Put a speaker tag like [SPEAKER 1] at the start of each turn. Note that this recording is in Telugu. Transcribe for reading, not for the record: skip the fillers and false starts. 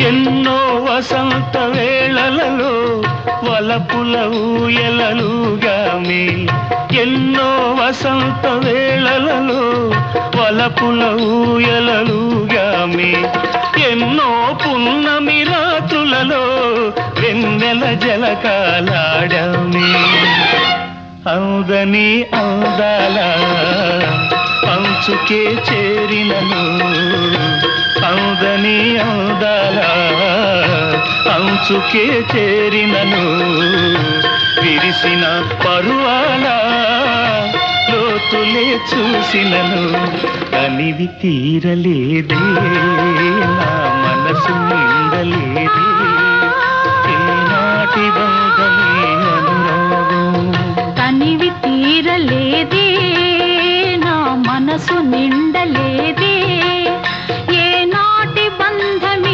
[SPEAKER 1] ఎన్నో వసంత వేళలలో వలపుల ఊయలలుగామి, ఎన్నో వసంత వేళలలో వలపుల ఊయలలుగామి, ఎన్నో పున్నమి రాత్రులలో వెన్నెల జలకాలాడామి. అందని అందాల అంచుకే చేరినను, అందని అందాల అంచుకే చేరినను, విరిసిన పరువాల లోతులే చూసినను, అనివి తీరలేదే నా